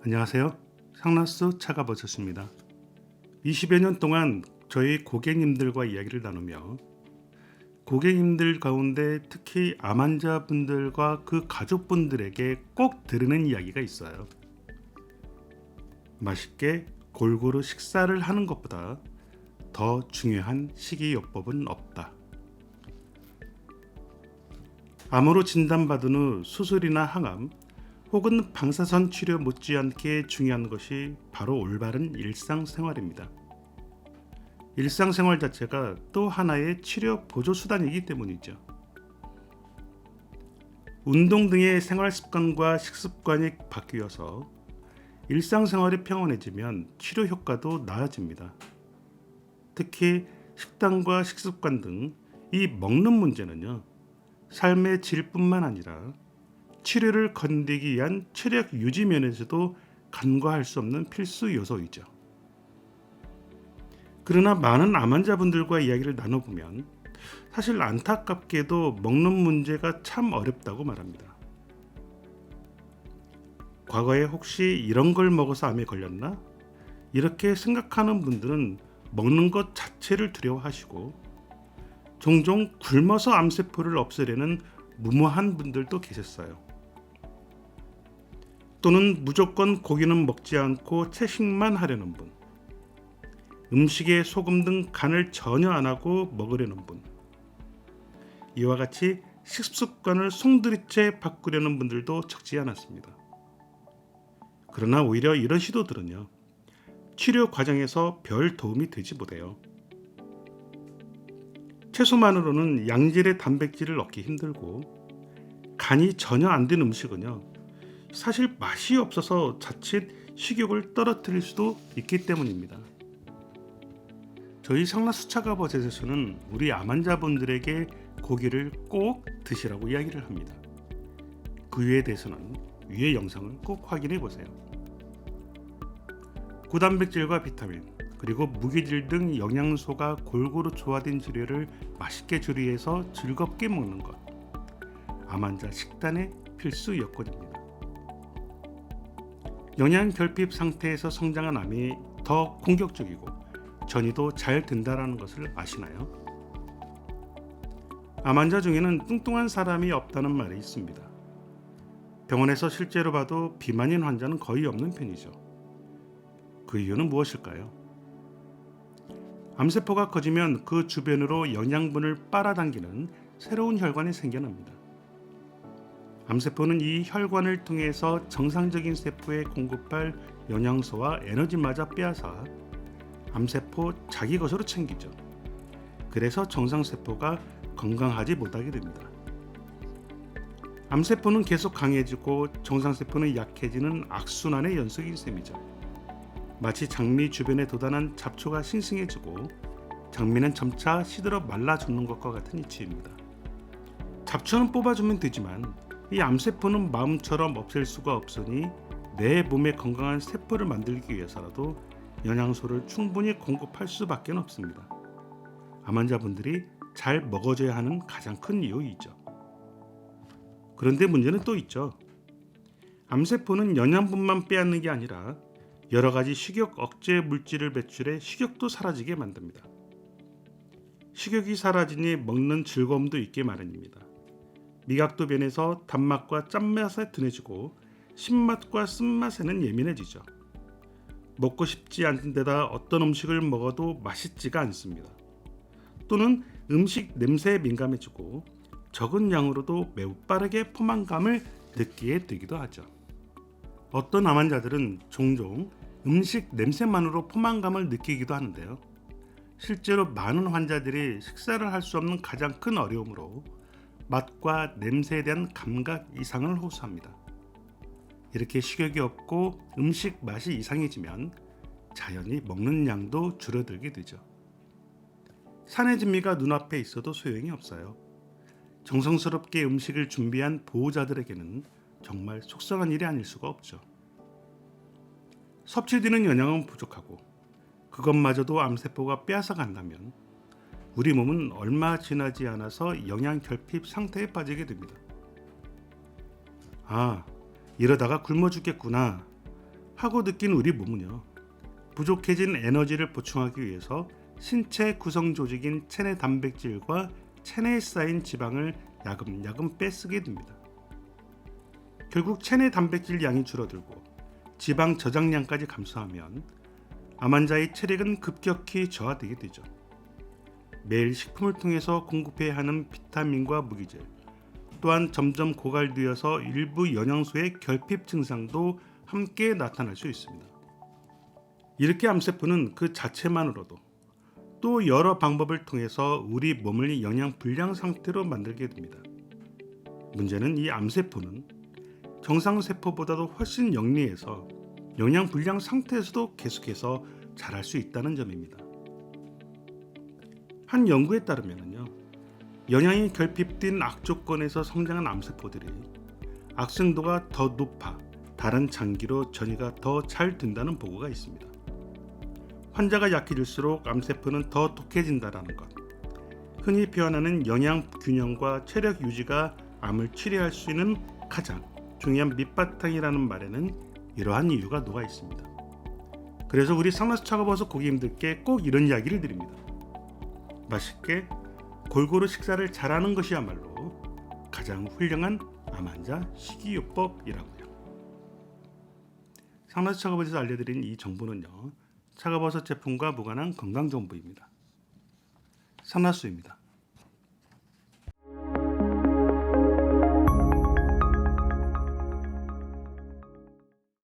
안녕하세요. 상라스 차가버섯입니다. 20여 년 동안 저희 고객님들과 이야기를 나누며 고객님들 가운데 특히 암 환자분들과 그 가족분들에게 꼭 들으는 이야기가 있어요. 맛있게 골고루 식사를 하는 것보다 더 중요한 식이요법은 없다. 암으로 진단받은 후 수술이나 항암 혹은 방사선 치료 못지않게 중요한 것이 바로 올바른 일상생활입니다. 일상생활 자체가 또 하나의 치료 보조 수단이기 때문이죠. 운동 등의 생활 습관과 식습관이 바뀌어서 일상생활이 평온해지면 치료 효과도 나아집니다. 특히 식단과 식습관 등 이 먹는 문제는요, 삶의 질뿐만 아니라 치료를 건디기 위한 체력 유지 면에서도 간과할 수 없는 필수 요소이죠. 그러나 많은 암 환자분들과 이야기를 나눠보면 사실 안타깝게도 먹는 문제가 참 어렵다고 말합니다. 과거에 혹시 이런 걸 먹어서 암에 걸렸나? 이렇게 생각하는 분들은 먹는 것 자체를 두려워하시고 종종 굶어서 암세포를 없애려는 무모한 분들도 계셨어요. 또는 무조건 고기는 먹지 않고 채식만 하려는 분, 음식에 소금 등 간을 전혀 안 하고 먹으려는 분, 이와 같이 식습관을 송두리째 바꾸려는 분들도 적지 않았습니다. 그러나 오히려 이런 시도들은요, 치료 과정에서 별 도움이 되지 못해요. 채소만으로는 양질의 단백질을 얻기 힘들고 간이 전혀 안 된 음식은요, 사실 맛이 없어서 자칫 식욕을 떨어뜨릴 수도 있기 때문입니다. 저희 상라수차가버zet에서는 우리 암 환자분들에게 고기를 꼭 드시라고 이야기를 합니다. 그 이유에 대해서는 위의 영상을 꼭 확인해 보세요. 고단백질과 비타민 그리고 무기질 등 영양소가 골고루 조화된 재료를 맛있게 조리해서 즐겁게 먹는 것, 암 환자 식단의 필수 여건입니다. 영양 결핍 상태에서 성장한 암이 더 공격적이고 전이도 잘 된다는 것을 아시나요? 암 환자 중에는 뚱뚱한 사람이 없다는 말이 있습니다. 병원에서 실제로 봐도 비만인 환자는 거의 없는 편이죠. 그 이유는 무엇일까요? 암세포가 커지면 그 주변으로 영양분을 빨아당기는 새로운 혈관이 생겨납니다. 암세포는 이 혈관을 통해서 정상적인 세포에 공급할 영양소와 에너지마저 빼앗아 암세포 자기 것으로 챙기죠. 그래서 정상세포가 건강하지 못하게 됩니다. 암세포는 계속 강해지고 정상세포는 약해지는 악순환의 연속인 셈이죠. 마치 장미 주변에 돋아난 잡초가 싱싱해지고 장미는 점차 시들어 말라 죽는 것과 같은 이치입니다. 잡초는 뽑아주면 되지만 이 암세포는 마음처럼 없앨 수가 없으니 내 몸에 건강한 세포를 만들기 위해서라도 영양소를 충분히 공급할 수밖에 없습니다. 암 환자분들이 잘 먹어줘야 하는 가장 큰 이유이죠. 그런데 문제는 또 있죠. 암세포는 영양분만 빼앗는 게 아니라 여러 가지 식욕 억제 물질을 배출해 식욕도 사라지게 만듭니다. 식욕이 사라지니 먹는 즐거움도 있게 마련입니다. 미각도 변해서 단맛과 짠맛에 둔해지고 신맛과 쓴맛에는 예민해지죠. 먹고 싶지 않은 데다 어떤 음식을 먹어도 맛있지가 않습니다. 또는 음식 냄새에 민감해지고 적은 양으로도 매우 빠르게 포만감을 느끼게 되기도 하죠. 어떤 암 환자들은 종종 음식 냄새만으로 포만감을 느끼기도 하는데요. 실제로 많은 환자들이 식사를 할 수 없는 가장 큰 어려움으로 맛과 냄새에 대한 감각 이상을 호소합니다. 이렇게 식욕이 없고 음식 맛이 이상해지면 자연히 먹는 양도 줄어들게 되죠. 산의 진미가 눈앞에 있어도 소용이 없어요. 정성스럽게 음식을 준비한 보호자들에게는 정말 속상한 일이 아닐 수가 없죠. 섭취되는 영양은 부족하고 그것마저도 암세포가 빼앗아 간다면 우리 몸은 얼마 지나지 않아서 영양 결핍 상태에 빠지게 됩니다. 이러다가 굶어 죽겠구나 하고 느낀 우리 몸은요, 부족해진 에너지를 보충하기 위해서 신체 구성 조직인 체내 단백질과 체내에 쌓인 지방을 야금야금 빼쓰게 됩니다. 결국 체내 단백질 양이 줄어들고 지방 저장량까지 감소하면 암 환자의 체력은 급격히 저하되게 되죠. 매일 식품을 통해서 공급해야 하는 비타민과 무기질, 또한 점점 고갈되어서 일부 영양소의 결핍 증상도 함께 나타날 수 있습니다. 이렇게 암세포는 그 자체만으로도 또 여러 방법을 통해서 우리 몸을 영양 불량 상태로 만들게 됩니다. 문제는 이 암세포는 정상세포보다도 훨씬 영리해서 영양 불량 상태에서도 계속해서 자랄 수 있다는 점입니다. 한 연구에 따르면요, 영양이 결핍된 악조건에서 성장한 암세포들이 악성도가 더 높아 다른 장기로 전이가 더 잘 된다는 보고가 있습니다. 환자가 약해질수록 암세포는 더 독해진다는 것, 흔히 표현하는 영양 균형과 체력 유지가 암을 치료할 수 있는 가장 중요한 밑바탕이라는 말에는 이러한 이유가 녹아 있습니다. 그래서 우리 상나수 차가버섯 고객님들께 꼭 이런 이야기를 드립니다. 맛있게 골고루 식사를 잘하는 것이야말로 가장 훌륭한 암 환자 식이요법이라고요. 상나수 차가버섯에서 알려드린 이 정보는요, 차가버섯 제품과 무관한 건강정보입니다. 상나수입니다.